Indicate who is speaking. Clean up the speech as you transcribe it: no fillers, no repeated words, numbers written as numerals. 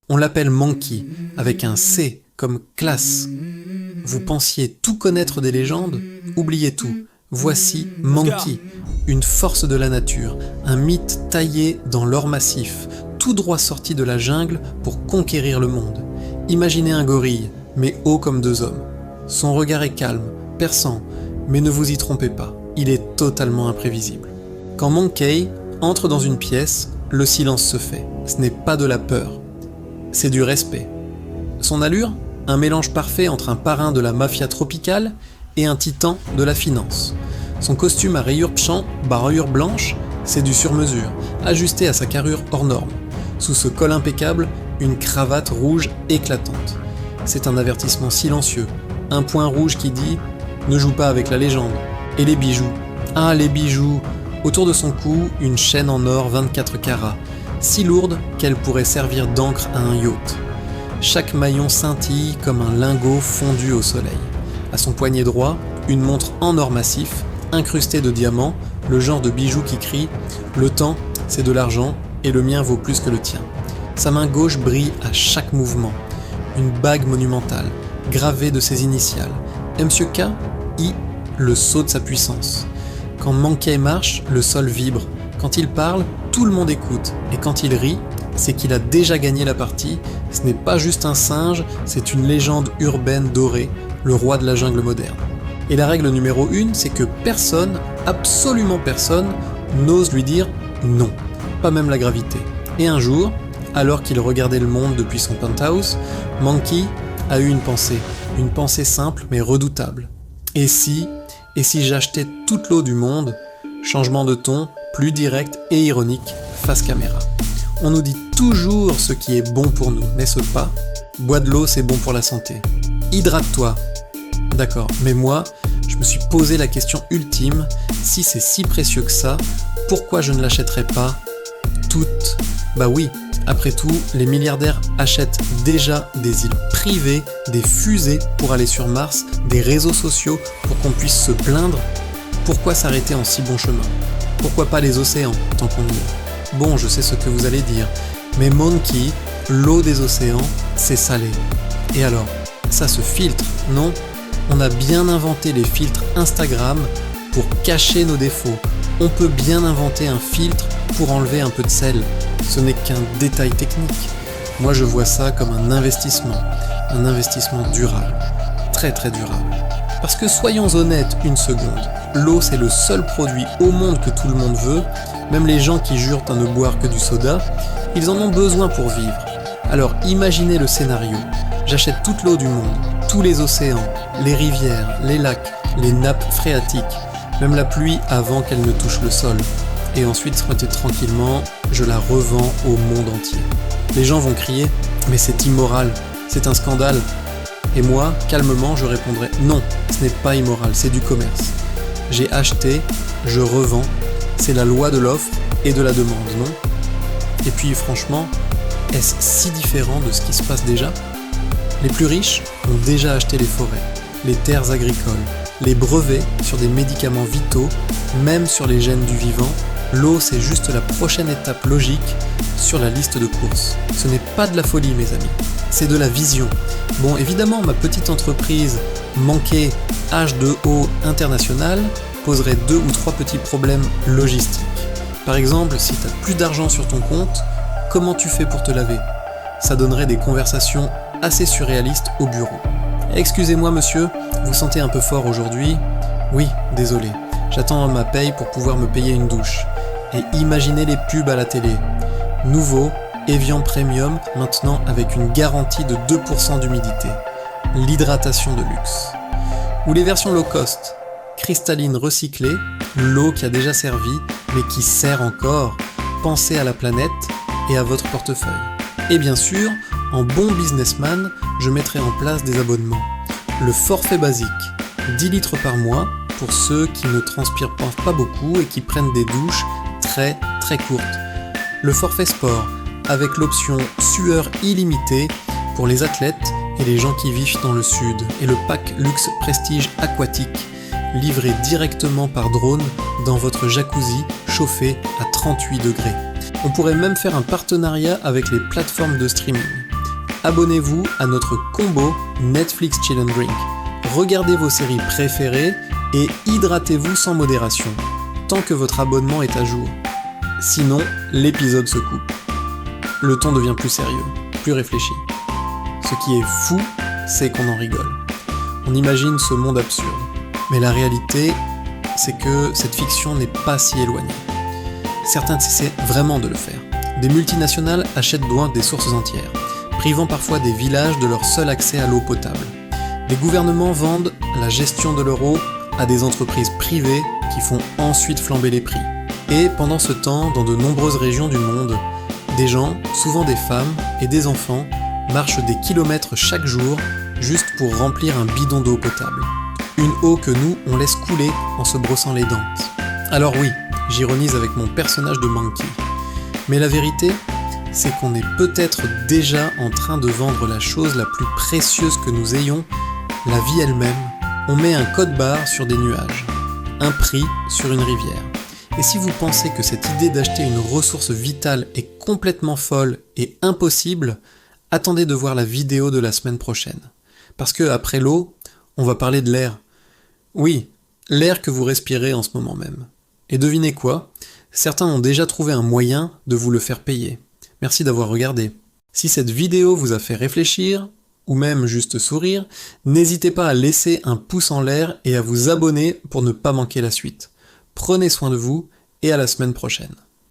Speaker 1: On l'appelle Monkey, avec un C comme classe. Vous pensiez tout connaître des légendes? Oubliez tout. Voici Monkey, une force de la nature, un mythe taillé dans l'or massif, tout droit sorti de la jungle pour conquérir le monde. Imaginez un gorille, mais haut comme deux hommes. Son regard est calme, perçant, mais ne vous y trompez pas, il est totalement imprévisible. Quand Monkey entre dans une pièce, le silence se fait. Ce n'est pas de la peur, c'est du respect. Son allure? Un mélange parfait entre un parrain de la mafia tropicale et un titan de la finance. Son costume à rayures rayures blanches, c'est du sur-mesure, ajusté à sa carrure hors norme. Sous ce col impeccable, une cravate rouge éclatante. C'est un avertissement silencieux, un point rouge qui dit « Ne joue pas avec la légende ». Et les bijoux. Ah, les bijoux! Autour de son cou, une chaîne en or 24 carats, si lourde qu'elle pourrait servir d'ancre à un yacht. Chaque maillon scintille comme un lingot fondu au soleil. À son poignet droit, une montre en or massif, incrustée de diamants, le genre de bijou qui crie « Le temps, c'est de l'argent, et le mien vaut plus que le tien ». Sa main gauche brille à chaque mouvement. Une bague monumentale, gravée de ses initiales. MK, I, le sceau de sa puissance. Quand Monkey marche, le sol vibre. Quand il parle, tout le monde écoute. Et quand il rit, c'est qu'il a déjà gagné la partie. Ce n'est pas juste un singe, c'est une légende urbaine dorée, le roi de la jungle moderne. Et la règle numéro 1, c'est que personne, absolument personne, n'ose lui dire non. Pas même la gravité. Et un jour, alors qu'il regardait le monde depuis son penthouse, Monkey a eu une pensée simple mais redoutable. Et si j'achetais toute l'eau du monde? Changement de ton, plus direct et ironique, face caméra. On nous dit toujours ce qui est bon pour nous, n'est-ce pas? Bois de l'eau, c'est bon pour la santé. Hydrate-toi. D'accord, mais moi, je me suis posé la question ultime, si c'est si précieux que ça, pourquoi je ne l'achèterais pas toute? Bah oui, après tout, les milliardaires achètent déjà des îles privées, des fusées pour aller sur Mars, des réseaux sociaux pour qu'on puisse se plaindre. Pourquoi s'arrêter en si bon chemin? Pourquoi pas les océans, tant qu'on y est? Bon, je sais ce que vous allez dire, mais Monkey, l'eau des océans, c'est salé. Et alors, ça se filtre, non? On a bien inventé les filtres Instagram pour cacher nos défauts. On peut bien inventer un filtre pour enlever un peu de sel. Ce n'est qu'un détail technique. Moi, je vois ça comme un investissement durable, très très durable. Parce que soyons honnêtes une seconde, l'eau c'est le seul produit au monde que tout le monde veut, même les gens qui jurent à ne boire que du soda, ils en ont besoin pour vivre. Alors imaginez le scénario, j'achète toute l'eau du monde, tous les océans, les rivières, les lacs, les nappes phréatiques, même la pluie avant qu'elle ne touche le sol. Et ensuite, tranquillement, je la revends au monde entier. Les gens vont crier « Mais c'est immoral, c'est un scandale !» Et moi, calmement, je répondrai « Non, ce n'est pas immoral, c'est du commerce. J'ai acheté, je revends, c'est la loi de l'offre et de la demande, non ?» Et puis franchement, est-ce si différent de ce qui se passe déjà? Les plus riches ont déjà acheté les forêts, les terres agricoles, les brevets sur des médicaments vitaux, même sur les gènes du vivant. L'eau, c'est juste la prochaine étape logique sur la liste de courses. Ce n'est pas de la folie, mes amis, c'est de la vision. Bon, évidemment, ma petite entreprise Monkey H2O International poserait 2 ou 3 petits problèmes logistiques. Par exemple, si tu n'as plus d'argent sur ton compte, comment tu fais pour te laver? Ça donnerait des conversations assez surréalistes au bureau. Excusez-moi monsieur, vous sentez un peu fort aujourd'hui? Oui, désolé. J'attends ma paye pour pouvoir me payer une douche. Et imaginez les pubs à la télé. Nouveau, Evian Premium, maintenant avec une garantie de 2% d'humidité. L'hydratation de luxe. Ou les versions low cost. Cristalline recyclée, l'eau qui a déjà servi, mais qui sert encore. Pensez à la planète et à votre portefeuille. Et bien sûr, en bon businessman, je mettrai en place des abonnements. Le forfait basique, 10 litres par mois, pour ceux qui ne transpirent pas beaucoup et qui prennent des douches très très courtes. Le forfait sport, avec l'option sueur illimitée pour les athlètes et les gens qui vivent dans le sud. Et le pack luxe prestige aquatique, livré directement par drone dans votre jacuzzi chauffé à 38 degrés. On pourrait même faire un partenariat avec les plateformes de streaming. abonnez-vous à notre combo Netflix Chill and Drink. Regardez vos séries préférées et hydratez-vous sans modération, tant que votre abonnement est à jour. Sinon, l'épisode se coupe. Le ton devient plus sérieux, plus réfléchi. Ce qui est fou, c'est qu'on en rigole. On imagine ce monde absurde. Mais la réalité, c'est que cette fiction n'est pas si éloignée. Certains essaient vraiment de le faire. Des multinationales achètent loin des sources entières, privant parfois des villages de leur seul accès à l'eau potable. Des gouvernements vendent la gestion de leur eau à des entreprises privées qui font ensuite flamber les prix. Et pendant ce temps, dans de nombreuses régions du monde, des gens, souvent des femmes et des enfants, marchent des kilomètres chaque jour juste pour remplir un bidon d'eau potable. Une eau que nous, on laisse couler en se brossant les dents. Alors oui, j'ironise avec mon personnage de Monkey. Mais la vérité, c'est qu'on est peut-être déjà en train de vendre la chose la plus précieuse que nous ayons, la vie elle-même. On met un code-barre sur des nuages, un prix sur une rivière. Et si vous pensez que cette idée d'acheter une ressource vitale est complètement folle et impossible, attendez de voir la vidéo de la semaine prochaine. Parce que après l'eau, on va parler de l'air. Oui, l'air que vous respirez en ce moment même. Et devinez quoi ? Certains ont déjà trouvé un moyen de vous le faire payer. Merci d'avoir regardé. Si cette vidéo vous a fait réfléchir, ou même juste sourire, n'hésitez pas à laisser un pouce en l'air et à vous abonner pour ne pas manquer la suite. Prenez soin de vous et à la semaine prochaine.